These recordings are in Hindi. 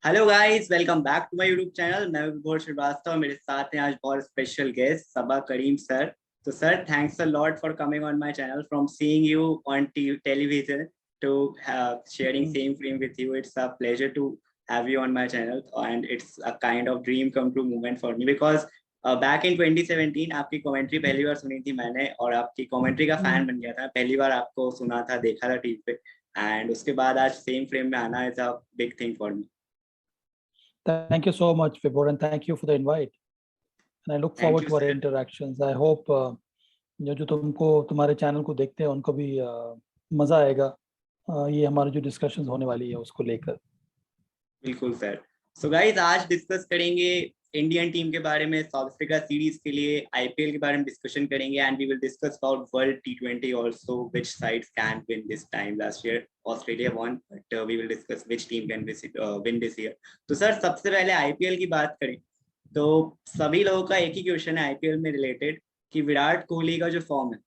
Hello guys, welcome back to my YouTube channel. मैं विभोर श्रीवास्तव, मेरे साथ हैं आज बहुत special guest Saba Karim sir. तो सर, thanks a lot for coming on my channel, from seeing you on television to sharing same frame with you. It's a pleasure to have you on my channel, and it's a kind of dream come true moment for me because back in 2017 आपकी कमेंट्री पहली बार सुनी थी मैंने, और आपकी कमेंट्री का फैन बन गया था। पहली बार आपको सुना था, देखा था टीवी पे, एंड उसके बाद आज सेम फ्रेम में आना is a big thing for me. Thank you so much, Vibhor, and thank you for the invite. And I look thank forward you to our sir. interactions. I hope जो तुमको तुम्हारे चैनल को देखते हैं उनको भी मज़ा आएगा ये हमारी जो डिस्कशंस होने वाली है उसको लेकर। बिल्कुल सर। सो गाइस, आज डिस्कस करेंगे इंडियन टीम के बारे में, साउथ अफ्रीका सीरीज के लिए आईपीएल के बारे में डिस्कशन करेंगे, and we will discuss about world टी20 also, which sides can win this time. Last year Australia won, but we will discuss which team can win this year. तो सर, सबसे पहले आईपीएल की बात करें तो सभी लोगों का एक ही क्वेश्चन है आईपीएल में रिलेटेड, कि विराट कोहली का जो फॉर्म है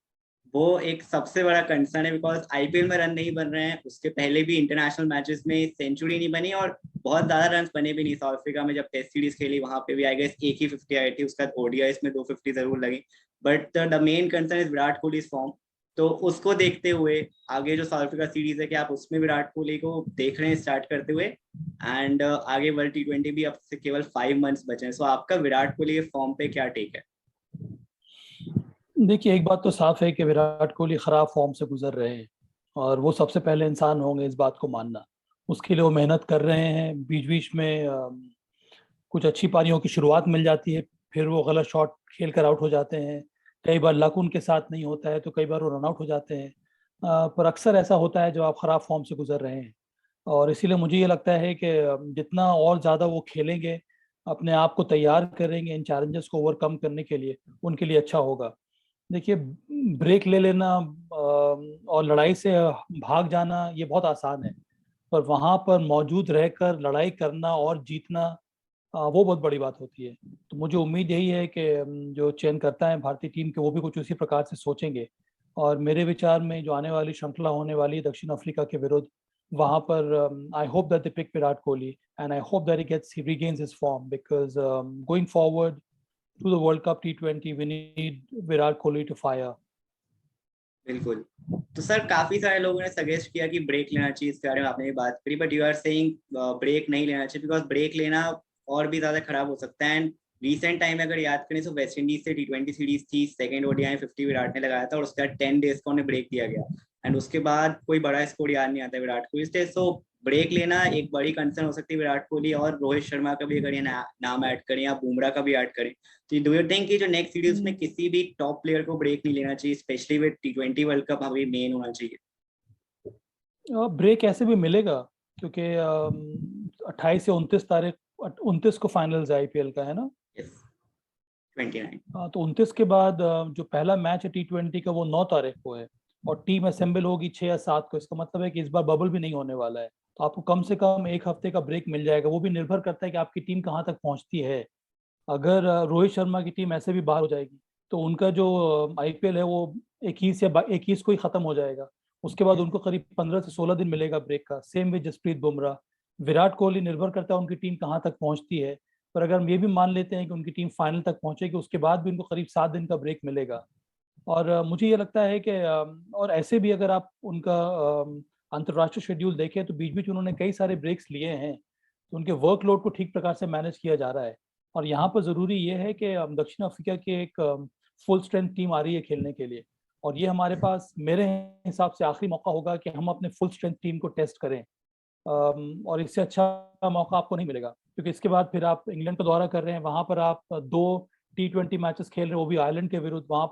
वो एक सबसे बड़ा कंसर्न है, बिकॉज आईपीएल में रन नहीं बन रहे हैं। उसके पहले भी इंटरनेशनल मैचेस में सेंचुरी नहीं बनी, और बहुत ज्यादा रन बने भी नहीं। साउथ अफ्रीका में जब टेस्ट सीरीज खेली वहां पे भी आई गेस एक ही 50 आई थी, उसके बाद ओडीआईस में 250 जरूर लगी। But the main concern is Virat Kohli form. तो उसको देखते हुए आगे जो साउथ अफ्रीका सीरीज है, कि आप उसमें विराट कोहली को देख रहे हैं स्टार्ट करते हुए, एंड आगे वर्ल्ड टी20 भी अब से केवल 5 मंथ्स बचे हैं। सो आपका विराट कोहली के फॉर्म पे क्या टेक है? देखिए, एक बात तो साफ है कि विराट कोहली खराब फॉर्म से गुजर रहे हैं और वो सबसे पहले इंसान होंगे इस बात को मानना। उसके लिए वो मेहनत कर रहे हैं। बीच बीच में कुछ अच्छी पारियों की शुरुआत मिल जाती है, फिर वो गलत शॉट खेल कर आउट हो जाते हैं। कई बार लक उनके साथ नहीं होता है तो कई बार वो रन आउट हो जाते हैं। पर अक्सर ऐसा होता है जब आप खराब फॉर्म से गुजर रहे हैं। और इसीलिए मुझे ये लगता है कि जितना और ज़्यादा वो खेलेंगे, अपने आप को तैयार करेंगे इन चैलेंजेस को ओवरकम करने के लिए, उनके लिए अच्छा होगा। देखिए, ब्रेक ले लेना और लड़ाई से भाग जाना ये बहुत आसान है, पर वहां पर मौजूद रहकर लड़ाई करना और जीतना वो बहुत बड़ी बात होती है। तो मुझे उम्मीद यही है कि जो चयनकर्ता है भारतीय टीम के वो भी कुछ उसी प्रकार से सोचेंगे। और मेरे विचार में जो आने वाली श्रृंखला होने वाली है दक्षिण अफ्रीका के विरुद्ध, वहां पर I hope that they pick Virat Kohli and I hope that he regains his form because going forward to the World Cup T20, we need Virat Kohli to fire. बिल्कुल। तो सर, काफी सारे लोगों ने सजेस्ट किया कि ब्रेक लेना चाहिए, इसके बारे में आपने भी बात करी, but you are saying break नहीं लेना चाहिए, बिकॉज ब्रेक लेना और भी ज्यादा खराब हो सकता है। एंड रिसेंट टाइम में अगर याद करें तो वेस्ट इंडीज से टी20 सीरीज थी, सेकंड ओडीआई 50 विराट ने लगाया था, और उसके बाद 10 डेज का उन्हें ब्रेक दिया गया, एंड उसके बाद कोई बड़ा स्कोर याद नहीं आता विराट कोहली से। सो ब्रेक लेना एक बड़ी कंसर्न हो सकती है विराट कोहली और रोहित शर्मा का भी, अगर ये नाम ऐड करें या बुमराह का भी ऐड करें। तो डू यू थिंक कि जो नेक्स्ट सीरीज में किसी भी टॉप प्लेयर को ब्रेक नहीं लेना चाहिए, specially with T20 world cup अभी मेन होना चाहिए? ब्रेक ऐसे भी मिलेगा क्योंकि 28 से 29 तारीख, 29 को फाइनल्स आईपीएल का है ना। यस, 29। तो 29 के बाद जो पहला मैच है T20 का वो 9 तारीख को है, और टीम असेंबल होगी 6 या 7 को। इसका मतलब है कि इस बार बबल भी नहीं होने वाला है, तो आपको कम से कम एक हफ्ते का ब्रेक मिल जाएगा। वो भी निर्भर करता है कि आपकी टीम कहाँ तक पहुंचती है। अगर रोहित शर्मा की टीम ऐसे भी बाहर हो जाएगी तो उनका जो आईपीएल है वो 21 को ही खत्म हो जाएगा। उसके बाद उनको करीब 15 से 16 दिन मिलेगा ब्रेक का। Same with Jasprit Bumrah. विराट कोहली निर्भर करता है उनकी टीम कहाँ तक पहुंचती है, पर अगर हम ये भी मान लेते हैं कि उनकी टीम फाइनल तक पहुंचेगी, उसके बाद भी उनको करीब 7 दिन का ब्रेक मिलेगा। और मुझे ये लगता है कि और ऐसे भी अगर आप उनका अंतर्राष्ट्रीय शेड्यूल देखें तो बीच बीच उन्होंने कई सारे ब्रेक्स लिए हैं, तो उनके वर्कलोड को ठीक प्रकार से मैनेज किया जा रहा है। और यहाँ पर ज़रूरी ये है कि दक्षिण अफ्रीका की एक फुल स्ट्रेंथ टीम आ रही है खेलने के लिए, और ये हमारे पास मेरे हिसाब से आखिरी मौका होगा कि हम अपने फुल स्ट्रेंथ टीम को टेस्ट करें। और इससे अच्छा मौका आपको नहीं मिलेगा, क्योंकि इसके बाद फिर आप इंग्लैंड का दौरा कर रहे हैं, वहाँ पर आप 2 T20 मैचेस खेल रहे हैं, वो भी आयरलैंड के विरुद्ध। वहाँ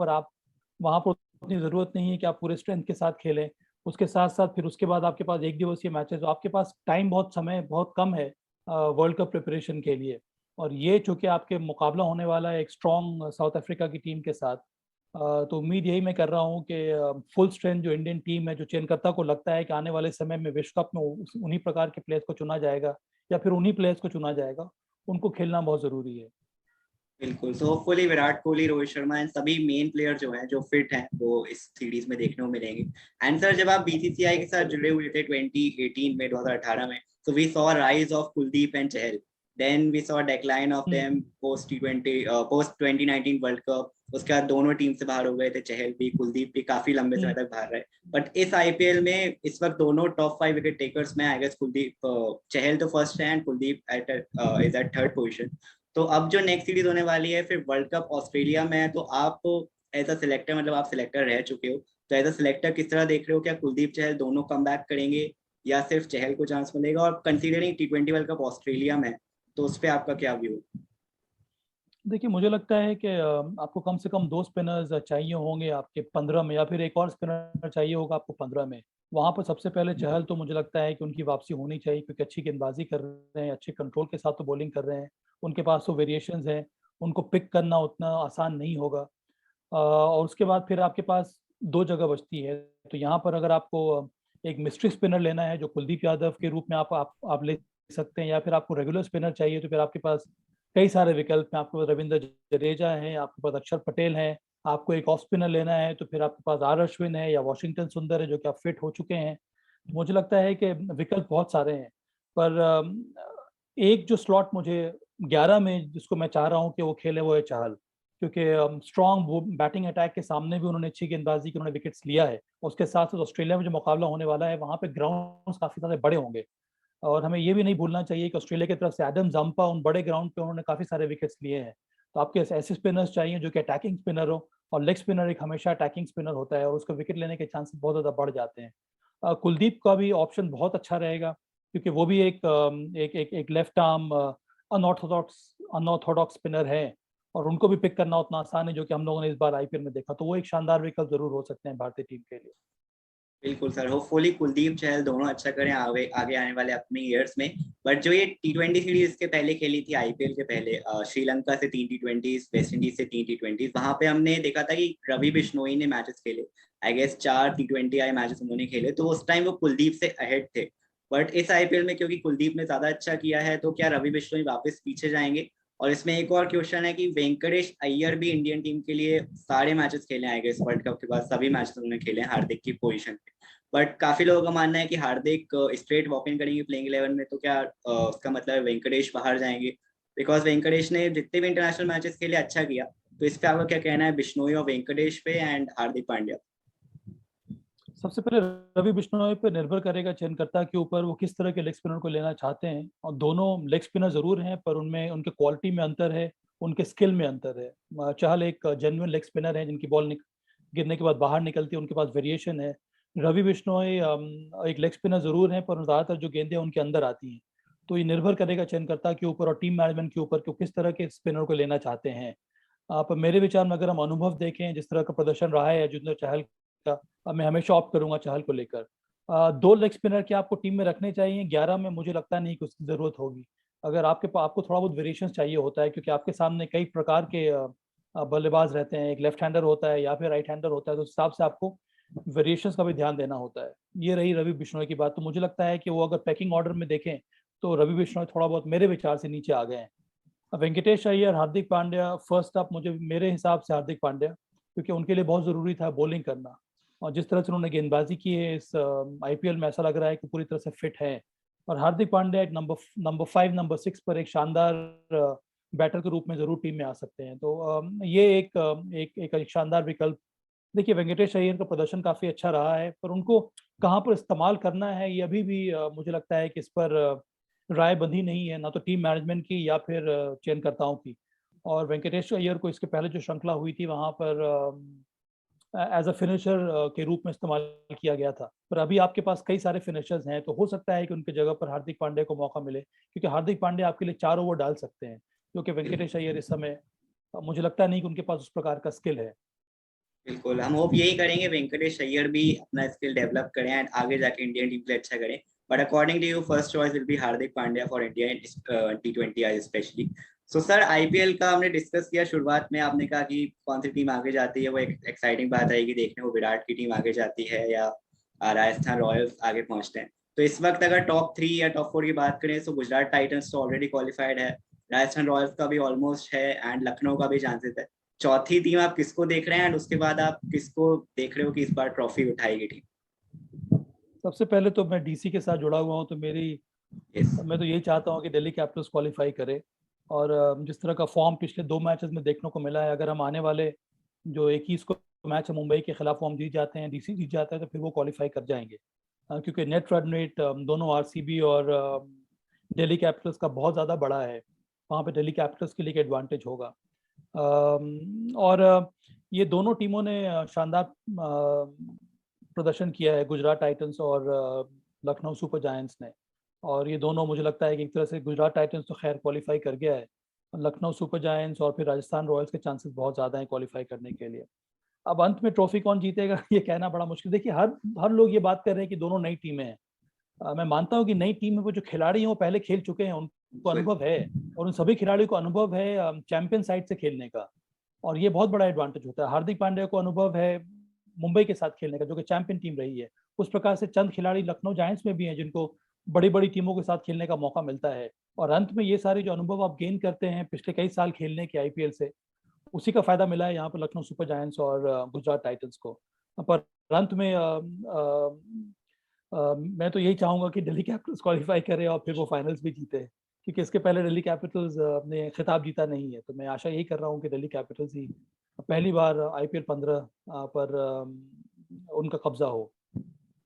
पर उतनी ज़रूरत नहीं है कि आप पूरे स्ट्रेंथ के साथ खेलें। उसके साथ साथ फिर उसके बाद आपके पास एक दिवसीय मैचेस, तो आपके पास टाइम समय बहुत कम है वर्ल्ड कप प्रिपरेशन के लिए। और ये चूंकि आपके मुकाबला होने वाला है एक स्ट्रॉन्ग साउथ अफ्रीका की टीम के साथ, तो उम्मीद यही मैं कर रहा हूँ कि फुल स्ट्रेंथ जो इंडियन टीम है, जो चयनकर्ता को लगता है कि आने वाले समय में विश्व कप में उन्हीं प्रकार के प्लेयर्स को चुना जाएगा या फिर उन्हीं प्लेयर्स को चुना जाएगा, उनको खेलना बहुत ज़रूरी है। बिल्कुल, so hopefully Virat Kohli, Rohit Sharma and सभी मेन प्लेयर जो हैं, जो फिट हैं, वो इस सीरीज में देखने को मिलेंगे। एंड सर, जब आप बीसीसीआई के साथ जुड़े हुए थे 2018 में, 2018 में, so we saw rise of Kuldeep and Chahal. Then we saw decline of them post T20, post 2019 world cup. उसके बाद दोनों टीम से बाहर हो गए थे, चहल भी, कुलदीप भी काफी लंबे समय तक बाहर रहे। बट इस आईपीएल में इस वक्त दोनों टॉप 5 विकेट टेकर्स में, आई गेस कुलदीप, चहल तो फर्स्ट है and Kuldeep is at third position. तो अब जो नेक्स्ट सीरीज होने वाली है फिर वर्ल्ड कप ऑस्ट्रेलिया में है, तो आप एज अ सिलेक्टर, मतलब आप सिलेक्टर रह चुके हो, तो एज अ सिलेक्टर किस तरह देख रहे हो, क्या कुलदीप चहल दोनों कम करेंगे या सिर्फ चहल को चांस मिलेगा? और considering T20 world cup Australia में, तो उस पर आपका क्या व्यू? देखिए, मुझे लगता है कि आपको कम से कम 2 स्पिनर्स चाहिए होंगे आपके 15 में, या फिर एक और स्पिनर चाहिए होगा आपको 15 में। वहां पर सबसे पहले चहल तो मुझे लगता है कि उनकी वापसी होनी चाहिए, क्योंकि अच्छी गेंदबाजी कर रहे हैं, अच्छे कंट्रोल के साथ तो बॉलिंग कर रहे हैं, उनके पास तो वेरिएशंस हैं, उनको पिक करना उतना आसान नहीं होगा। और उसके बाद फिर आपके पास 2 जगह बचती है। तो यहाँ पर अगर आपको एक मिस्ट्री स्पिनर लेना है जो कुलदीप यादव के रूप में आप ले सकते हैं, या फिर आपको रेगुलर स्पिनर चाहिए, तो फिर आपके पास कई सारे विकल्प हैं। आपके पास रविंद्र जडेजा है, आपके पास अक्षर पटेल है। आपको एक ऑफ स्पिनर लेना है तो फिर आपके पास आर अश्विन है या वॉशिंगटन सुंदर है, जो कि आप फिट हो चुके हैं। तो मुझे लगता है कि विकल्प बहुत सारे हैं, पर एक जो स्लॉट मुझे 11 में जिसको मैं चाह रहा हूँ कि वो खेले, वो है चहल। क्योंकि स्ट्रॉन्ग बैटिंग अटैक के सामने भी उन्होंने अच्छी गेंदबाजी की, उन्होंने विकेट्स लिया है। उसके साथ साथ ऑस्ट्रेलिया में जो मुकाबला होने वाला है, वहाँ पे ग्राउंड काफी सारे बड़े होंगे। और हमें ये भी नहीं भूलना चाहिए कि ऑस्ट्रेलिया की तरफ से एडम जम्पा उन बड़े ग्राउंड पे उन्होंने काफी सारे विकेट्स लिए हैं। तो आपके ऐसे स्पिनर्स चाहिए जो कि अटैकिंग स्पिनर हो, और लेग स्पिनर एक हमेशा अटैकिंग स्पिनर होता है और उसको विकेट लेने के चांसेस बहुत ज्यादा बढ़ जाते हैं। कुलदीप का भी ऑप्शन बहुत अच्छा रहेगा, क्योंकि वो भी एक लेफ्ट आर्म अनऑर्थोडॉक्स स्पिनर है, और उनको भी पिक करना उतना आसान है, जो कि हम लोगों ने इस बार आईपीएल में देखा। तो वो एक शानदार विकल्प जरूर हो सकते हैं भारतीय टीम के लिए। बिल्कुल सर, होपफुली कुलदीप चहल दोनों अच्छा करें आगे आगे आने वाले अपने ईयर्स में। बट जो ये T20 सीरीज के पहले खेली थी, आईपीएल के पहले, श्रीलंका से 3 T20, वेस्ट इंडीज से 3 T20, वहां पे हमने देखा था कि रवि बिश्नोई ने मैचेस खेले। I guess 4 T20 I matches उन्होंने खेले, तो उस टाइम वो कुलदीप से अहेड थे। बट इस आईपीएल में क्योंकि कुलदीप ने ज्यादा अच्छा किया है, तो क्या रवि बिश्नोई वापस पीछे जाएंगे? और इसमें एक और क्वेश्चन है कि वेंकटेश अय्यर भी इंडियन टीम के लिए सारे मैचेस खेले, आई गेस वर्ल्ड कप के बाद सभी मैचेस उन्होंने खेले हैं हार्दिक की पोजीशन पे। बट काफी लोगों का मानना है कि हार्दिक स्ट्रेट वॉक इन करेंगे प्लेइंग 11 में, तो क्या उसका मतलब वेंकटेश बाहर जाएंगे? बिकॉज वेंकटेश ने जितने भी इंटरनेशनल मैचेस के लिए अच्छा किया। तो इस पे आपका क्या कहना है, बिश्नोई और वेंकटेश पे एंड हार्दिक पांड्या? सबसे पहले रवि बिश्नोई पर निर्भर करेगा चयनकर्ता के ऊपर, वो किस तरह के लेग स्पिनर को लेना चाहते हैं। और दोनों लेग स्पिनर जरूर हैं, पर उनमें उनके क्वालिटी में अंतर है, उनके स्किल में अंतर है। चहल एक जेन्युइन लेग स्पिनर है, जिनकी बॉल गिरने के बाद बाहर निकलती है, उनके पास वेरिएशन है। रवि बिश्नोई एक लेग स्पिनर जरूर हैं, पर ज़्यादातर जो गेंदें उनके अंदर आती हैं। तो ये निर्भर करेगा चयनकर्ता के ऊपर और टीम मैनेजमेंट के ऊपर कि वो किस तरह के स्पिनर को लेना चाहते हैं। आप मेरे विचार में अगर हम अनुभव देखें, जिस तरह का प्रदर्शन रहा है युजवेंद्र चहल का, मैं हमेशा ऑप्ट करूंगा चहल को लेकर। 2 लेग स्पिनर के आपको टीम में रखने चाहिए, 11 में मुझे लगता नहीं कि उसकी जरूरत होगी। अगर आपको थोड़ा बहुत वेरिएशन चाहिए होता है, क्योंकि आपके सामने कई प्रकार के बल्लेबाज रहते हैं, एक लेफ्ट हैंडर होता है या फिर राइट हैंडर होता है, तो उस हिसाब से आपको वेरिएशंस का भी ध्यान देना होता है। ये रही रवि बिश्नोई की बात। तो मुझे लगता है कि वो अगर पैकिंग ऑर्डर में देखें, तो रवि बिश्नोई थोड़ा बहुत मेरे विचार से नीचे आ गए हैं। वेंकटेश अय्यर, हार्दिक पांड्या, फर्स्ट अप मुझे मेरे हिसाब से हार्दिक पांड्या, क्योंकि उनके लिए बहुत ज़रूरी था बॉलिंग करना। और जिस तरह से उन्होंने गेंदबाजी की है इस आईपीएल में, ऐसा लग रहा है कि पूरी तरह से फिट है। और हार्दिक पांड्या एक नंबर 5 नंबर 6 पर एक शानदार बैटर के रूप में जरूर टीम में आ सकते हैं। तो ये एक शानदार विकल्प। देखिए, वेंकटेश अय्यर का प्रदर्शन काफी अच्छा रहा है, पर उनको कहाँ पर इस्तेमाल करना है, ये अभी भी मुझे लगता है कि इस पर राय बंधी नहीं है, ना तो टीम मैनेजमेंट की या फिर चयनकर्ताओं की। और वेंकटेश अय्यर को इसके पहले जो श्रृंखला हुई थी, वहां पर एज अ फिनिशर के रूप में इस्तेमाल किया गया था। पर अभी आपके पास कई सारे फिनिशर्स हैं, तो हो सकता है कि उनकी जगह पर हार्दिक पांड्या को मौका मिले, क्योंकि हार्दिक पांड्या आपके लिए 4 ओवर डाल सकते हैं, क्योंकि वेंकटेश अय्यर इस समय मुझे लगता नहीं कि उनके पास उस प्रकार का स्किल है। बिल्कुल, हम होप यही करेंगे वेंकटेश अय्यर भी अपना स्किल डेवलप करें एंड आगे जाके इंडियन टीम के लिए अच्छा करें। But according to you, first choice will be Hardik Pandya for India in T20 I specially. So sir, IPL का हमने डिस्कस किया। शुरुआत में आपने कहा कि कौन सी टीम आगे जाती है, वो एक एक्साइटिंग बात रहेगी देखने को, विराट की टीम आगे जाती है या राजस्थान रॉयल्स आगे पहुंचते हैं। तो इस वक्त अगर टॉप 3 या टॉप 4 की बात करें, तो गुजरात टाइटंस तो ऑलरेडी क्वालिफाइड है, राजस्थान रॉयल्स का भी ऑलमोस्ट है एंड लखनऊ का भी चांसेस है। चौथी टीम आप किसको देख रहे हैं एंड उसके बाद आप किसको देख रहे हो कि इस बार ट्रॉफी उठाएगी टीम? सबसे पहले तो मैं डीसी के साथ जुड़ा हुआ हूँ, तो मैं तो यही चाहता हूँ कि दिल्ली कैपिटल्स क्वालिफाई करे। और जिस तरह का फॉर्म पिछले 2 मैचेस में देखने को मिला है, अगर हम आने वाले जो 21 को मैच है मुंबई के खिलाफ वो हम जीत जाते हैं, डीसी जीत जाता है, तो फिर वो क्वालिफाई कर जाएंगे। क्योंकि नेट रन रेट दोनों आरसीबी और दिल्ली कैपिटल्स का बहुत ज़्यादा बड़ा है। वहाँ पे दिल्ली कैपिटल्स के लिए एक एडवांटेज होगा। और ये दोनों टीमों ने शानदार प्रदर्शन किया है, गुजरात टाइटंस और लखनऊ सुपर जायंट्स ने। और ये दोनों, मुझे लगता है कि एक तरह से गुजरात टाइटंस तो खैर क्वालिफाई कर गया है, लखनऊ सुपर जायंट्स और फिर राजस्थान रॉयल्स के चांसेस बहुत ज़्यादा हैं क्वालिफाई करने के लिए। अब अंत में ट्रॉफी कौन जीतेगा ये कहना बड़ा मुश्किल। देखिए, हर लोग ये बात कर रहे हैं कि दोनों नई टीमें हैं। मैं मानता हूँ कि नई टीम में वो जो खिलाड़ी हैं वो पहले खेल चुके हैं, उनको अनुभव है, और उन सभी खिलाड़ियों को अनुभव है चैंपियन साइड से खेलने का, और ये बहुत बड़ा एडवांटेज होता है। हार्दिक पांड्या को अनुभव है मुंबई के साथ खेलने का, जो कि चैंपियन टीम रही है। उस प्रकार से चंद खिलाड़ी लखनऊ जायंट्स में भी हैं जिनको बड़ी बड़ी टीमों के साथ खेलने का मौका मिलता है। और अंत में ये सारे जो अनुभव आप गेन करते हैं पिछले कई साल खेलने के आईपीएल से, उसी का फायदा मिला है यहाँ पर लखनऊ सुपर जायंट्स और गुजरात टाइटंस को। पर अंत में मैं तो यही चाहूंगा कि दिल्ली कैपिटल्स क्वालिफाई करे और फिर वो फाइनल्स भी जीते, क्योंकि इसके पहले दिल्ली कैपिटल्स ने खिताब जीता नहीं है। तो मैं आशा यही कर रहा हूँ कि दिल्ली कैपिटल्स ही पहली बार आईपीएल 15 पर उनका कब्जा हो।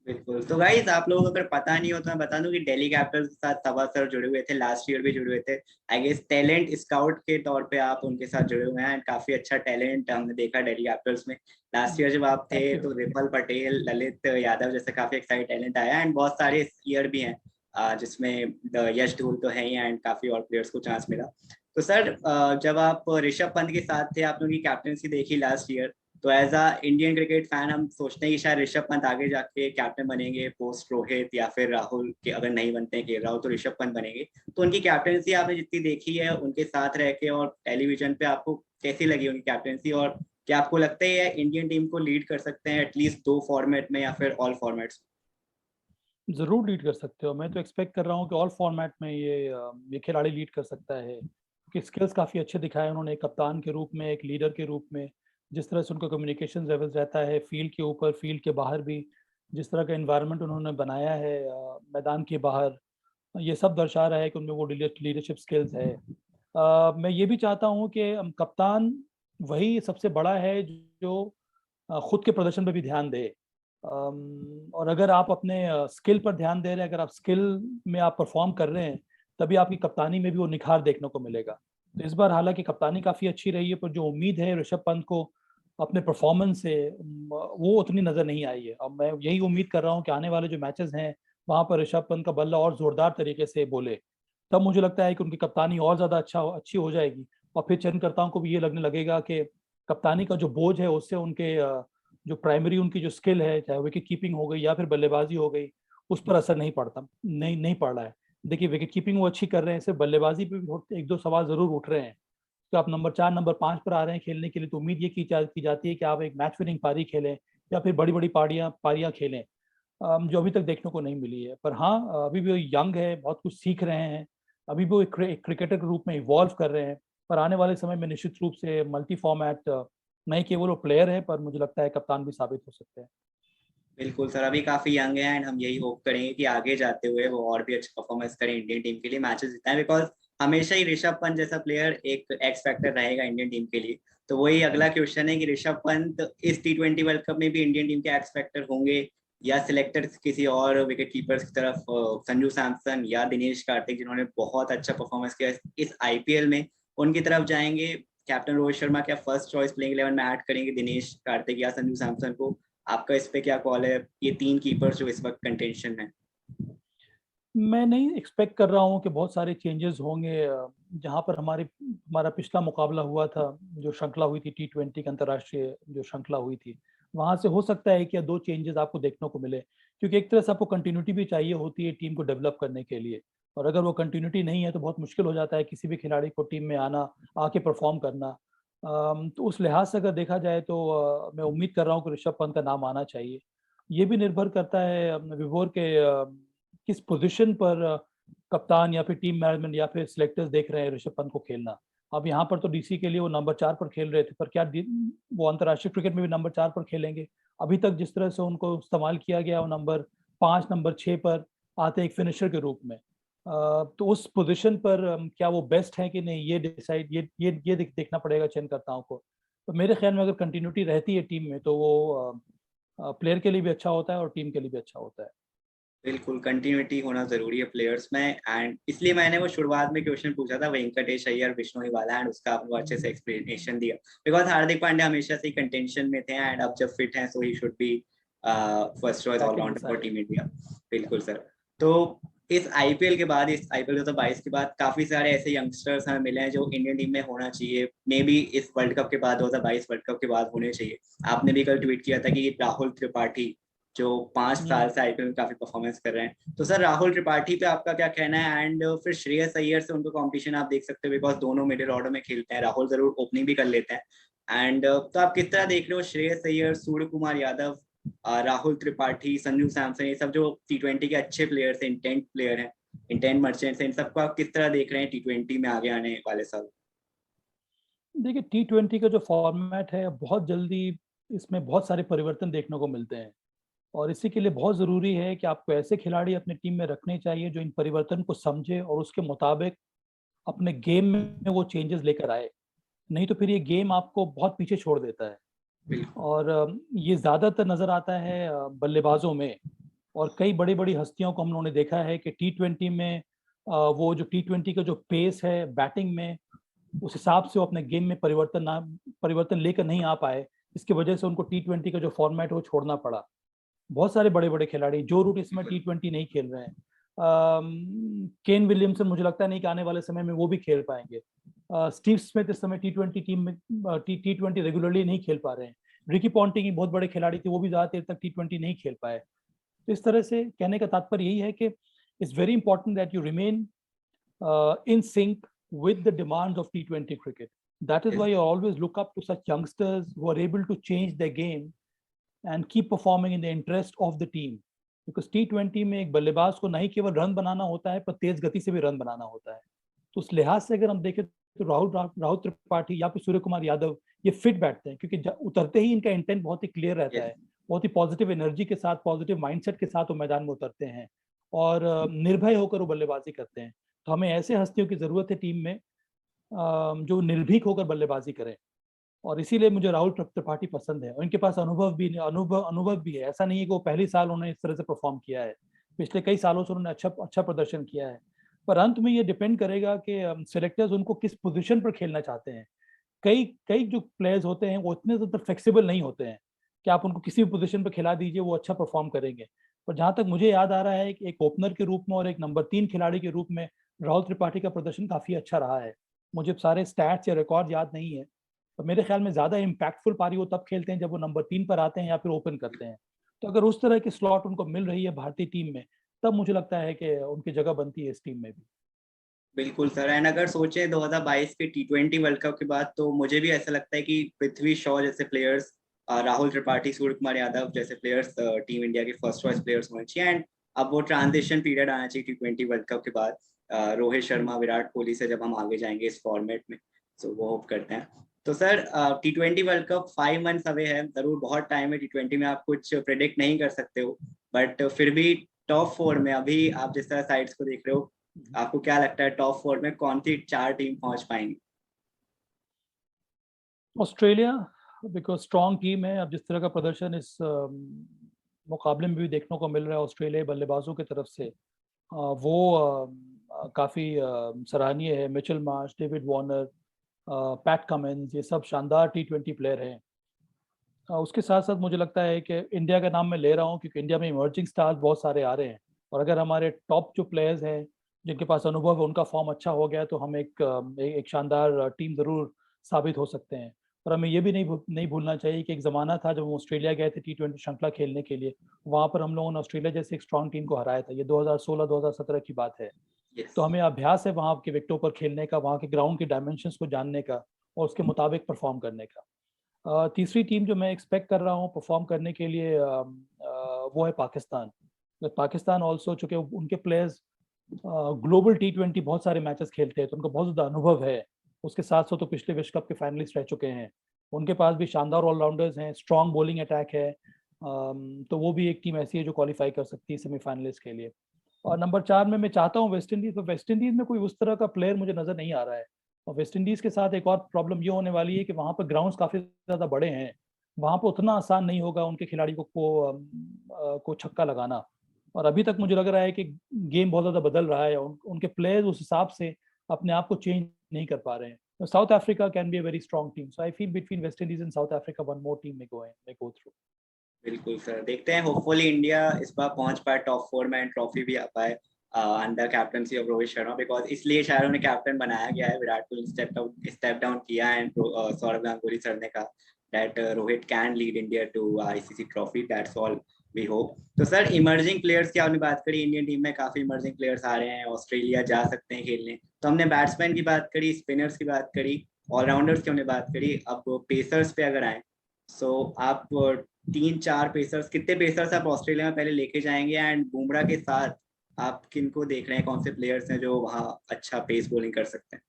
बिल्कुल। तो गाइस, आप लोगों को अगर पता नहीं हो तो मैं बता दूं कि दिल्ली कैपिटल्स के साथ तवा सर जुड़े हुए थे, लास्ट ईयर भी जुड़े हुए थे। आई गेस टैलेंट स्काउट के तौर पे आप उनके साथ जुड़े हुए हैं, काफी अच्छा टैलेंट हमने देखा दिल्ली कैपिटल्स में। लास्ट ईयर जब आप थे तो रिपल पटेल, ललित यादव जैसे काफी एक्साइट टैलेंट आया, एंड बहुत सारे इस ईयर भी हैं जिसमें यश धूल तो है ही, एंड काफी और प्लेयर्स को चांस मिला। तो सर, जब आप ऋषभ पंत के साथ थे, आप लोगों की कैप्टनसी देखी लास्ट ईयर, तो as a Indian cricket fan हम सोचते हैं कि शायद ऋषभ पंत आगे जाके कैप्टन बनेंगे पोस्ट रोहित, या फिर राहुल के अगर नहीं बनते हैं के राहुल तो ऋषभ पंत बनेंगे। तो उनकी कैप्टनसी आपने जितनी देखी है उनके साथ रह के और टेलीविजन पे, आपको कैसी लगी उनकी कैप्टनसी, और क्या आपको लगता है इंडियन टीम को लीड कर सकते हैं एटलीस्ट 2 फॉर्मेट में या फिर ऑल फॉर्मेट्स? जरूर लीड कर सकते हो। मैं तो एक्सपेक्ट कर रहा हूँ कि ऑल फॉर्मेट में ये खिलाड़ी लीड कर सकता है, क्योंकि स्किल्स काफ़ी अच्छे दिखाए उन्होंने, एक कप्तान के रूप में, एक लीडर के रूप में। जिस तरह से उनका कम्युनिकेशन लेवल रहता है फील्ड के ऊपर, फील्ड के बाहर भी, जिस तरह का इन्वायरमेंट उन्होंने बनाया है मैदान के बाहर, ये सब दर्शा रहा है कि उनमें वो लीडरशिप स्किल्स है। मैं ये भी चाहता हूँ कि कप्तान वही सबसे बड़ा है जो खुद के प्रदर्शन पर भी ध्यान दे। और अगर आप अपने स्किल पर ध्यान दे रहे हैं, अगर आप स्किल में आप परफॉर्म कर रहे हैं, तभी आपकी कप्तानी में भी वो निखार देखने को मिलेगा। तो इस बार हालांकि कप्तानी काफ़ी अच्छी रही है, पर जो उम्मीद है ऋषभ पंत को अपने परफॉर्मेंस से, वो उतनी नज़र नहीं आई है। अब मैं यही उम्मीद कर रहा हूँ कि आने वाले जो मैचेस हैं वहाँ पर ऋषभ पंत का बल्ला और ज़ोरदार तरीके से बोले, तब मुझे लगता है कि उनकी कप्तानी और ज़्यादा अच्छी हो जाएगी। और फिर चयनकर्ताओं को भी ये लगने लगेगा कि कप्तानी का जो बोझ है उससे उनके जो प्राइमरी उनकी जो स्किल है, चाहे विकेट कीपिंग हो गई या फिर बल्लेबाजी हो गई, उस पर असर नहीं पड़ रहा है। देखिए, विकेट कीपिंग वो अच्छी कर रहे हैं, सिर्फ बल्लेबाजी पे भी 1-2 सवाल जरूर उठ रहे हैं। तो आप नंबर 4 नंबर 5 पर आ रहे हैं खेलने के लिए, तो उम्मीद ये की जाती है कि आप एक मैच विनिंग पारी खेलें या फिर बड़ी बड़ी पारियां खेलें, जो अभी तक देखने को नहीं मिली है। पर हाँ, अभी भी वो यंग है, बहुत कुछ सीख रहे हैं, अभी भी वो एक क्रिकेटर के रूप में इवॉल्व कर रहे हैं। पर आने वाले समय में निश्चित रूप से मल्टी फॉर्मेट, नहीं केवल वो प्लेयर है, पर मुझे लगता है कप्तान भी साबित हो सकते हैं। बिल्कुल सर, अभी काफी यंग है एंड हम यही होप करेंगे कि आगे जाते हुए वो और भी अच्छा परफॉर्मेंस करें, इंडियन टीम के लिए मैचेस जिताएं, बिकॉज हमेशा ही ऋषभ पंत जैसा प्लेयर एक एक्स फैक्टर रहेगा इंडियन टीम के लिए। तो वही अगला क्वेश्चन है कि ऋषभ पंत इस T20 वर्ल्ड कप में भी इंडियन टीम के एक्स फैक्टर होंगे, या सिलेक्टर किसी और विकेट कीपर्स की तरफ, संजू सैमसन या दिनेश कार्तिक जिन्होंने बहुत अच्छा परफॉर्मेंस किया इस आईपीएल में, उनकी तरफ जाएंगे? कैप्टन रोहित शर्मा क्या फर्स्ट चॉइस प्लेइंग 11 में ऐड करेंगे दिनेश कार्तिक या संजू सैमसन को? आपका इस पे क्या कॉल है, ये 3 कीपर्स जो इस वक्त कंटेंशन में? मैं नहीं एक्सपेक्ट कर रहा हूँ कि बहुत सारे चेंजेस होंगे। जहाँ पर हमारा पिछला मुकाबला हुआ था, जो श्रृंखला हुई थी T20 की, अंतर्राष्ट्रीय जो श्रृंखला हुई थी, वहाँ से हो सकता है कि 2 चेंजेस आपको देखने को मिले, क्योंकि एक तरह से आपको कंटिन्यूटी भी चाहिए होती है टीम को डेवलप करने के लिए। और अगर वो कंटिन्यूटी नहीं है तो बहुत मुश्किल हो जाता है किसी भी खिलाड़ी को टीम में आके परफॉर्म करना। तो उस लिहाज से अगर देखा जाए तो मैं उम्मीद कर रहा हूँ कि ऋषभ पंत का नाम आना चाहिए। ये भी निर्भर करता है विवोर के किस पोजीशन पर कप्तान या फिर टीम मैनेजमेंट या फिर सिलेक्टर्स देख रहे हैं ऋषभ पंत को खेलना। अब यहाँ पर तो डीसी के लिए वो नंबर 4 पर खेल रहे थे, पर क्या वो अंतर्राष्ट्रीय क्रिकेट में भी नंबर 4 पर खेलेंगे? अभी तक जिस तरह से उनको इस्तेमाल किया गया वो नंबर 5 नंबर 6 पर आते एक फिनिशर के रूप में, तो उस पोजीशन पर क्या वो बेस्ट है कि नहीं, ये डिसाइड ये देखना पड़ेगा चयनकर्ताओं को। तो मेरे ख्याल में अगर कंटिन्यूटी रहती है टीम में तो वो प्लेयर के लिए भी अच्छा होता है और टीम के लिए भी अच्छा होता है। बिल्कुल कंटिन्यूटी होना जरूरी है प्लेयर्स में, एंड इसलिए मैंने वो शुरुआत में क्वेश्चन पूछा था वेंकटेश अय्यर विष्णु हिवाला, एंड उसका आपको अच्छे से एक्सप्लेनेशन दिया, बिकॉज हार्दिक पांड्या हमेशा से कंटेंशन में थे एंड अब जब फिट हैं so he should be first choice allrounder for team India. बिल्कुल सर। तो इस आईपीएल के बाद, इस आईपीएल 2022 के बाद काफी सारे ऐसे यंगस्टर्स हमें मिले हैं जो इंडियन टीम में होना चाहिए, मे बी इस वर्ल्ड कप के बाद 2022 वर्ल्ड कप के बाद होने चाहिए। आपने भी कल ट्वीट किया था कि राहुल त्रिपाठी जो 5 साल से आईपीएल में काफी परफॉर्मेंस कर रहे हैं, तो सर राहुल त्रिपाठी पे आपका क्या कहना है? एंड फिर श्रेयस अय्यर से उनको कंपटीशन आप देख सकते हो, बिकॉज दोनों मिडिल ऑर्डर में खेलते हैं, राहुल जरूर ओपनिंग भी कर लेते हैं। एंड तो आप किस तरह देख रहे हो श्रेयस अय्यर, सूर्य कुमार यादव, राहुल त्रिपाठी, संजू सैमसन, ये सब जो टी20 के अच्छे प्लेयर्स हैं, इंटेंट प्लेयर हैं, इंटेंट मर्चेंट्स हैं, इन सबको आप किस तरह देख रहे हैं टी20 में आगे आने वाले साल? देखिए टी20 का जो फॉर्मेट है बहुत जल्दी इसमें बहुत सारे परिवर्तन देखने को मिलते हैं, और इसी के लिए बहुत ज़रूरी है कि आपको ऐसे खिलाड़ी अपनी टीम में रखने चाहिए जो इन परिवर्तन को समझे और उसके मुताबिक अपने गेम में वो चेंजेस लेकर आए। नहीं तो फिर ये गेम आपको बहुत पीछे छोड़ देता है। और ये ज़्यादातर नज़र आता है बल्लेबाजों में, और कई बड़ी बड़ी हस्तियों को हम लोगों ने देखा है कि टी20 में वो जो टी20 का जो पेस है बैटिंग में, उस हिसाब से वो अपने गेम में परिवर्तन लेकर नहीं आ पाए, इसकी वजह से उनको टी20 का जो फॉर्मेट है वो छोड़ना पड़ा। बहुत सारे बड़े बड़े खिलाड़ी, जो रूट इसमें टी20 नहीं खेल रहे हैं, केन विलियमसन मुझे लगता नहीं कि आने वाले समय में वो भी खेल पाएंगे। स्टीव स्मिथ इस समय टी20 टीम में टी20 रेगुलरली नहीं खेल पा रहे हैं। रिकी पॉन्टिंग बहुत बड़े खिलाड़ी थे, वो भी ज्यादा देर तक टी20 नहीं खेल पाए। तो इस तरह से कहने का तात्पर्य यही है कि it's very important that you remain in sync with the demands of T20 cricket. That is why you always look up to such youngsters who are able to change their game and keep performing in the interest of the team. Because T20 में एक बल्लेबाज को नहीं केवल रन बनाना होता है पर तेज गति से भी रन बनाना होता है। तो उस लिहाज से अगर हम देखें तो राहुल त्रिपाठी या फिर सूर्य कुमार यादव ये फिट बैठते हैं, क्योंकि उतरते ही इनका इंटेंट बहुत ही क्लियर रहता है, बहुत ही पॉजिटिव एनर्जी के साथ, पॉजिटिव माइंडसेट के साथ वो मैदान में उतरते हैं और निर्भय होकर वो बल्लेबाजी करते हैं। तो हमें ऐसे हस्तियों की जरूरत है टीम में जो निर्भीक होकर बल्लेबाजी करें, और इसीलिए मुझे राहुल त्रिपाठी पसंद है। उनके पास अनुभव भी है, ऐसा नहीं है कि वो पहली साल उन्होंने इस तरह से परफॉर्म किया है, पिछले कई सालों से उन्होंने अच्छा प्रदर्शन किया है। पर अंत में ये डिपेंड करेगा कि सिलेक्टर्स उनको किस पोजीशन पर खेलना चाहते हैं। कई कई जो प्लेयर्स होते हैं वो इतने ज़्यादा फ्लेक्सिबल नहीं होते हैं कि आप उनको किसी भी पोजीशन पर खिला दीजिए वो अच्छा परफॉर्म करेंगे। पर जहाँ तक मुझे याद आ रहा है कि एक ओपनर के रूप में और एक नंबर 3 खिलाड़ी के रूप में राहुल त्रिपाठी का प्रदर्शन काफ़ी अच्छा रहा है। मुझे सारे स्टैट्स या रिकॉर्ड याद नहीं है, तो मेरे ख्याल में ज़्यादा इम्पैक्टफुल पारी वो तब खेलते हैं जब वो नंबर 3 पर आते हैं या फिर ओपन करते हैं। तो अगर उस तरह की स्लॉट उनको मिल रही है भारतीय टीम में, तब मुझे लगता है कि उनकी जगह बनती है इस टीम में भी। बिल्कुल सर, एंड अगर सोचे 2022 के टी20 वर्ल्ड कप के बाद, तो मुझे भी ऐसा लगता है कि पृथ्वी शॉ जैसे प्लेयर्स, राहुल त्रिपाठी, सूर्य कुमार यादव जैसे प्लेयर्स टीम इंडिया के फर्स्ट चॉइस प्लेयर्स होने चाहिए। एंड अब वो ट्रांजिशन पीरियड आना चाहिए टी20 वर्ल्ड कप के बाद, रोहित शर्मा, विराट कोहली से जब हम आगे जाएंगे इस फॉर्मेट में, तो वो होप करते हैं। तो सर टी20 वर्ल्ड कप 5 मंथ्स अवे है, जरूर बहुत टाइम है, टी20 में आप कुछ प्रिडिक्ट नहीं कर सकते हो, बट फिर भी टॉप 4 में अभी आप जिस तरह साइड्स को देख रहे हो, आपको क्या लगता है टॉप 4 में कौन सी 4 टीम पहुंच पाएंगी? ऑस्ट्रेलिया, बिकॉज स्ट्रॉन्ग टीम है। अब जिस तरह का प्रदर्शन इस मुकाबले में भी देखने को मिल रहा है ऑस्ट्रेलिया बल्लेबाजों की तरफ से, वो काफ़ी सराहनीय है। Mitchell Marsh, David Warner, PAT Cummins, ये सब शानदार टी20 प्लेयर हैं। उसके साथ साथ मुझे लगता है कि इंडिया का नाम मैं ले रहा हूँ क्योंकि इंडिया में इमर्जिंग स्टार्स बहुत सारे आ रहे हैं, और अगर हमारे टॉप जो प्लेयर्स हैं जिनके पास अनुभव है उनका फॉर्म अच्छा हो गया तो हम एक शानदार टीम ज़रूर साबित हो सकते हैं। और हमें ये भी नहीं भूलना चाहिए कि एक ज़माना था जब हम ऑस्ट्रेलिया गए थे टी20 श्रृंखला खेलने के लिए, वहाँ पर हम लोगों ने ऑस्ट्रेलिया जैसे एक स्ट्रॉन्ग टीम को हराया था। ये 2016-2017 की बात है। तो हमें अभ्यास है वहाँ के विकेटों पर खेलने का, वहाँ के ग्राउंड के डायमेंशंस को जानने का और उसके मुताबिक परफॉर्म करने का। तीसरी टीम जो मैं एक्सपेक्ट कर रहा हूँ परफॉर्म करने के लिए वो है पाकिस्तान। पाकिस्तान ऑल्सो, चूँकि उनके प्लेयर्स ग्लोबल T20 बहुत सारे मैचेस खेलते हैं तो उनको बहुत ज़्यादा अनुभव है। उसके साथ साथ तो पिछले विश्व कप के फाइनलिस्ट रह चुके हैं। उनके पास भी शानदार ऑलराउंडर्स हैं, स्ट्रॉन्ग बॉलिंग अटैक है। तो वो भी एक टीम ऐसी है जो क्वालिफाई कर सकती है सेमीफाइनलिस्ट के लिए। और नंबर 4 में मैं चाहता हूँ वेस्ट इंडीज, तो वेस्ट इंडीज में कोई उस तरह का प्लेयर मुझे नजर नहीं आ रहा है। और वेस्ट इंडीज के साथ एक और प्रॉब्लम ये होने वाली है कि वहाँ पर ग्राउंड्स काफी ज्यादा बड़े हैं। वहाँ पर उतना आसान नहीं होगा उनके खिलाड़ियों को छक्का लगाना। और अभी तक मुझे लग रहा है कि गेम बहुत ज्यादा बदल रहा है, उनके प्लेयर्स उस हिसाब से अपने आप को चेंज नहीं कर पा रहे हैं। South Africa can be a very strong team, so I feel between West Indies and south Africa one more team may go through। बिल्कुल सर, देखते हैं, होपफुली इंडिया इस बार पहुंच पाए टॉप 4 में, ट्रॉफी भी आ पाए under captaincy of Rohit Sharma, because इसलिए शायद उन्हें कैप्टन बनाया गया है। विराट कोहली स्टेप डाउन किया एंड सौरभ गांगुली सर ने कहा that Rohit can lead India to ICC trophy, that's all we hope. तो सर इमर्जिंग प्लेयर्स की आपने बात करी, इंडियन टीम में काफी इमर्जिंग प्लेयर्स आ रहे हैं, ऑस्ट्रेलिया जा सकते हैं खेलने। तो हमने बैट्समैन की बात करी, स्पिनर्स की बात करी, ऑलराउंडर्स की हमने बात करी, अब पेसर्स पे अगर आए, सो आप 3-4 पेसर्स, कितने पेसर्स आप ऑस्ट्रेलिया में पहले लेके जाएंगे, एंड बुमराह के साथ आप किन को देख रहे हैं, कौन से प्लेयर्स हैं जो वहाँ अच्छा पेस बॉलिंग कर सकते हैं?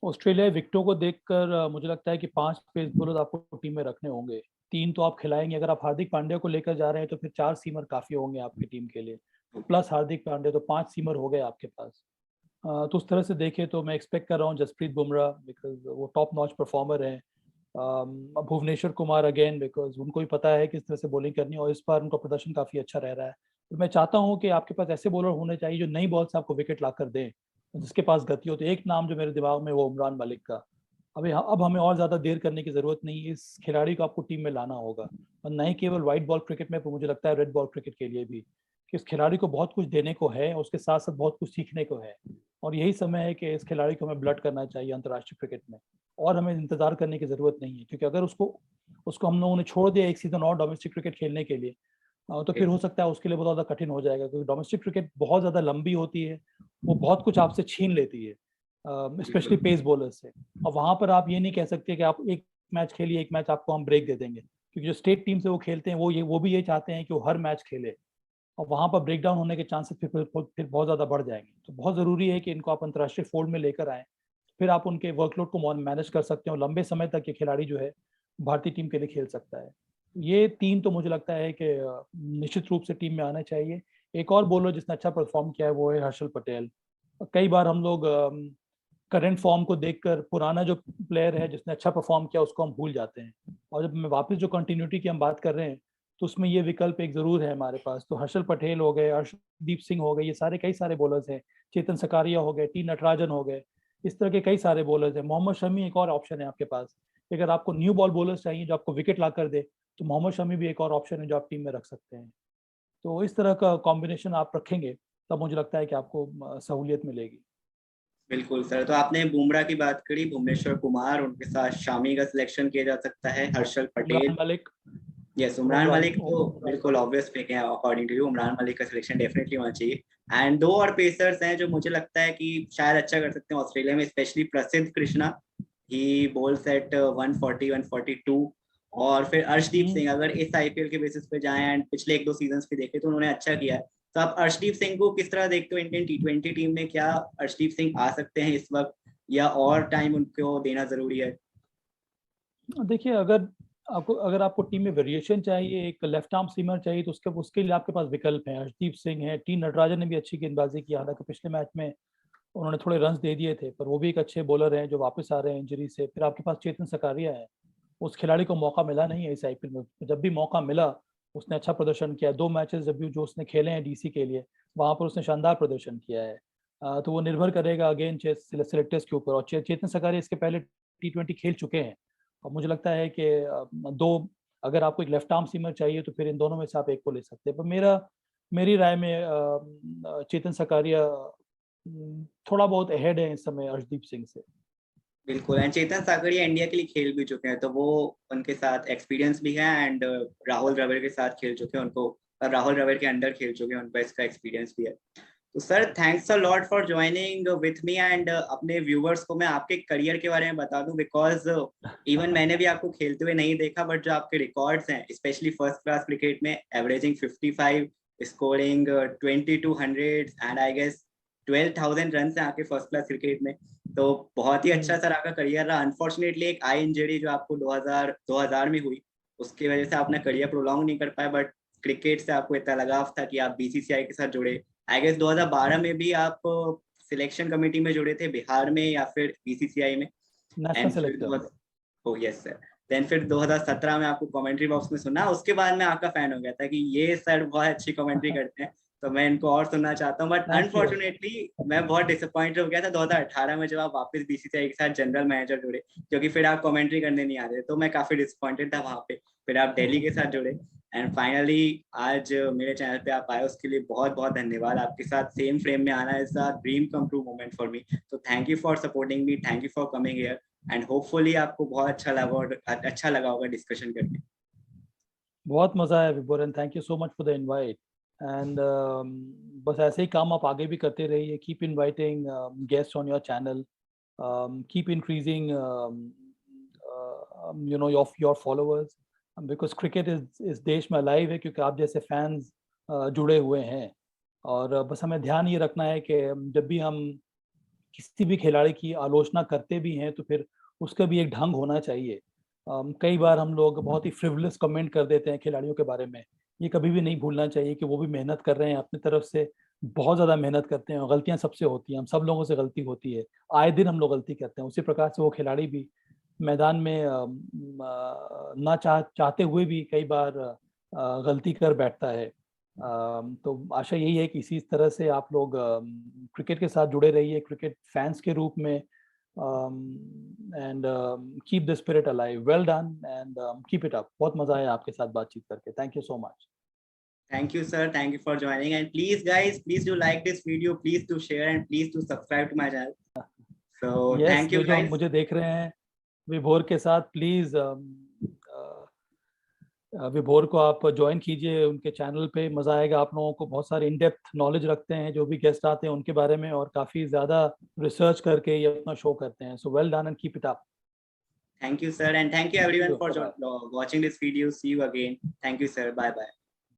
ऑस्ट्रेलिया विकेटों को देखकर मुझे लगता है कि 5 पेस बॉलर आपको टीम में रखने होंगे। 3 तो आप खिलाएंगे, अगर आप हार्दिक पांड्या को लेकर जा रहे हैं तो फिर 4 सीमर काफी होंगे आपकी टीम के लिए, प्लस हार्दिक पांड्या, तो 5 सीमर हो गए आपके पास। तो उस तरह से देखें तो मैं एक्सपेक्ट कर रहा हूँ जसप्रीत बुमराह, बिकॉज वो टॉप नॉच परफॉर्मर है। भुवनेश्वर कुमार अगेन, बिकॉज उनको भी पता है किस तरह से बॉलिंग करनी है और इस बार उनका प्रदर्शन काफी अच्छा रह रहा है। तो मैं चाहता हूँ कि आपके पास ऐसे बॉलर होने चाहिए जो नई बॉल से आपको विकेट ला कर दें, जिसके पास गति हो। तो एक नाम जो मेरे दिमाग में वो उमरान मलिक का। अब हमें और ज्यादा देर करने की जरूरत नहीं है, इस खिलाड़ी को आपको टीम में लाना होगा। और नहीं केवल व्हाइट बॉल क्रिकेट में, मुझे लगता है रेड बॉल क्रिकेट के लिए भी, कि इस खिलाड़ी को बहुत कुछ देने को है और उसके साथ साथ बहुत कुछ सीखने को है। और यही समय है कि इस खिलाड़ी को हमें ब्लड करना चाहिए अंतर्राष्ट्रीय क्रिकेट में। और हमें इंतजार करने की जरूरत नहीं है, क्योंकि अगर उसको उसको हम लोगों ने छोड़ दिया एक सीजन और डोमेस्टिक क्रिकेट खेलने के लिए, तो फिर हो सकता है उसके लिए बहुत ज्यादा कठिन हो जाएगा, क्योंकि डोमेस्टिक क्रिकेट बहुत ज्यादा लंबी होती है, वो बहुत कुछ आपसे छीन लेती है, स्पेशली पेस बॉलर से। और वहां पर आप ये नहीं कह सकते कि आप एक मैच खेलिए, एक मैच आपको हम ब्रेक दे देंगे, क्योंकि जो स्टेट टीम से वो खेलते हैं वो भी ये चाहते हैं कि वो हर मैच खेले, और वहां पर ब्रेक डाउन होने के चांसेस फिर बहुत ज्यादा बढ़ जाएंगे। तो बहुत जरूरी है कि इनको आप अंतर्राष्ट्रीय फोल्ड में लेकर आए, फिर आप उनके वर्कलोड को मैनेज कर सकते हैं और लंबे समय तक ये खिलाड़ी जो है भारतीय टीम के लिए खेल सकता है। ये 3 तो मुझे लगता है कि निश्चित रूप से टीम में आना चाहिए। एक और बॉलर जिसने अच्छा परफॉर्म किया है वो है हर्षल पटेल। कई बार हम लोग करंट फॉर्म को देखकर पुराना जो प्लेयर है जिसने अच्छा परफॉर्म किया उसको हम भूल जाते हैं, और जब मैं वापस जो कंटिन्यूटी की हम बात कर रहे हैं तो उसमें ये विकल्प एक जरूर है हमारे पास। तो हर्षल पटेल हो गए, अर्शदीप सिंह हो गए, ये सारे कई सारे बॉलर्स हैं, चेतन सकारिया हो गए, टी नटराजन हो गए, इस तरह के कई सारे बॉलर्स हैं। मोहम्मद शमी एक और ऑप्शन है आपके पास, अगर आपको न्यू बॉल बॉलर्स चाहिए जो आपको विकेट ला कर दे, तो मोहम्मद शमी भी एक और ऑप्शन है जो आप टीम में रख सकते हैं। तो इस तरह का कॉम्बिनेशन आप रखेंगे तब मुझे लगता है कि आपको सहूलियत मिलेगी। बिल्कुल सर, तो आपने बुमराह की बात करी, भुवनेश्वर कुमार, उनके साथ शामी का सिलेक्शन किया जा सकता है, हर्षल उमरान पटेल, मलिक, यस उमरान मलिक तो उमरान बिल्कुल मलिक। ऑब्वियस पिक है, according to you Umran Malik का सिलेक्शन डेफिनेटली होना चाहिए। एंड 2 और पेसर्स हैं जो मुझे लगता है कि शायद अच्छा कर सकते हैं ऑस्ट्रेलिया में, स्पेशली प्रसिद्ध कृष्णा, ही बॉल्स एट 140 142, और फिर अर्शदीप सिंह, अगर इस आईपीएल के बेसिस पे जाएं एंड पिछले 1-2 सीजन्स पे देखें तो उन्होंने अच्छा किया है। तो आप अर्शदीप सिंह को किस तरह देखते हो इंडियन T20 टीम में? क्या अर्शदीप सिंह आ सकते हैं इस वक्त, या और टाइम उनको देना जरूरी है? देखिए, अगर आपको टीम में वेरिएशन चाहिए, एक लेफ्ट आर्म सीमर चाहिए, तो उसके लिए आपके पास विकल्प हैं। अर्शदीप सिंह है, टी नटराजन ने भी अच्छी गेंदबाजी की, हालांकि पिछले मैच में उन्होंने थोड़े रन्स दे दिए थे, पर वो भी एक अच्छे बॉलर हैं जो वापस आ रहे हैं इंजरी से। फिर आपके पास चेतन सकारिया है, उस खिलाड़ी को मौका मिला नहीं है इस आईपीएल में, जब भी मौका मिला उसने अच्छा प्रदर्शन किया। 2 मैचेस जब भी जो उसने खेले हैं डीसी के लिए, वहां पर उसने शानदार प्रदर्शन किया है। तो वो निर्भर करेगा अगेन सिलेक्टर्स के ऊपर। और चेतन सकारिया इसके पहले T20 खेल चुके हैं, और मुझे लगता है कि अगर आपको एक लेफ्ट आर्म सीमर चाहिए तो फिर इन दोनों में से आप एक को ले सकते हैं। पर मेरी राय में चेतन सकारिया थोड़ा बहुत अहेड है इस समय अर्शदीप सिंह से। बिल्कुल, एंड चेतन सागरिया इंडिया के लिए खेल भी चुके हैं, तो वो उनके साथ एक्सपीरियंस भी है, एंड राहुल द्रविड़ के साथ खेल चुके हैं, उनको राहुल द्रविड़ के अंडर खेल चुके हैं, उनको इसका एक्सपीरियंस भी है। तो सर thanks a lot for joining with me, and अपने व्यूवर्स को मैं आपके करियर के बारे में बता दूं, बिकॉज इवन मैंने भी आपको खेलते हुए नहीं देखा, बट जो आपके रिकॉर्ड्स हैं स्पेशली फर्स्ट क्लास क्रिकेट में, averaging 55 scoring 2200 and I guess 12,000 run है आपके फर्स्ट क्लास क्रिकेट में। तो बहुत ही अच्छा सर आपका करियर रहा। अनफॉर्चुनेटली एक आई इंजरी जो आपको 2000 में हुई, उसकी वजह से आपने करियर प्रोलॉन्ग नहीं कर पाया, बट क्रिकेट से आपको इतना लगाव था कि आप बीसीसीआई के साथ जुड़े। आई गेस 2012 में भी आप सिलेक्शन कमेटी में जुड़े थे, बिहार में या फिर बीसीसीआई में? National selector. Oh yes sir. Then फिर 2017 में आपको कमेंट्री बॉक्स में सुना, उसके बाद मैं आपका फैन हो गया था कि ये सर बहुत अच्छी कमेंट्री करते हैं, तो मैं इनको और सुनना चाहता हूँ। बट अनफॉर्चुनेटली मैं बहुत डिसअपॉइंट हो गया था 2018 में जब आप वापस बीसीसीआई के साथ जनरल मैनेजर जुड़े, क्योंकि फिर आप कमेंट्री करने नहीं आ रहे, तो मैं काफी डिसअपॉइंटेड था वहां पे। फिर आप दिल्ली के साथ जुड़े एंड फाइनली आज मेरे चैनल पे आप आए, उसके लिए बहुत बहुत धन्यवाद। आपके साथ सेम फ्रेम में आना is a dream come true moment for me. तो thank you for supporting me, thank you for coming here and hopefully आपको बहुत अच्छा लगा होगा डिस्कशन करके। बहुत मजा आया विभोर and thank you so much for the invite and बस ऐसे ही काम आप आगे भी करते रहिए। Keep inviting guest on your channel, keep increasing you know your followers, because cricket इस देश में अलाइव है क्योंकि आप जैसे फैंस जुड़े हुए हैं। और बस हमें ध्यान ये रखना है कि जब भी हम किसी भी खिलाड़ी की आलोचना करते भी हैं तो फिर उसका भी एक ढंग होना चाहिए। कई बार हम लोग बहुत ही फ्रिवलेस कमेंट कर देते हैं खिलाड़ियों के बारे में। ये कभी भी नहीं भूलना चाहिए कि वो भी मेहनत कर रहे हैं अपनी तरफ से, बहुत ज़्यादा मेहनत करते हैं और गलतियां सबसे होती हैं, हम सब लोगों से गलती होती है, आए दिन हम लोग गलती करते हैं। उसी प्रकार से वो खिलाड़ी भी मैदान में ना चाहते हुए भी कई बार गलती कर बैठता है। तो आशा यही है कि इसी तरह से आप लोग क्रिकेट के साथ जुड़े रहिए, क्रिकेट फैंस के रूप में, and keep the spirit alive. Well done and keep it up. बहुत मजा आया आपके साथ बातचीत करके। Thank you so much. Thank you sir, thank you for joining and please guys, please do like this video, please do share and please do subscribe to my channel. So yes, thank you जो guys. मुझे देख रहे हैं विभोर के साथ, प्लीज विभोर को आप ज्वाइन कीजिए उनके चैनल पे। मजा आएगा आप लोगों को। बहुत सारे इन डेप्थ नॉलेज रखते हैं जो भी गेस्ट आते हैं उनके बारे में, और काफी ज्यादा रिसर्च करके ये अपना शो करते हैं। So well done and keep it up. Thank you sir and thank you everyone for watching this video. See you again. Thank you sir. Bye bye.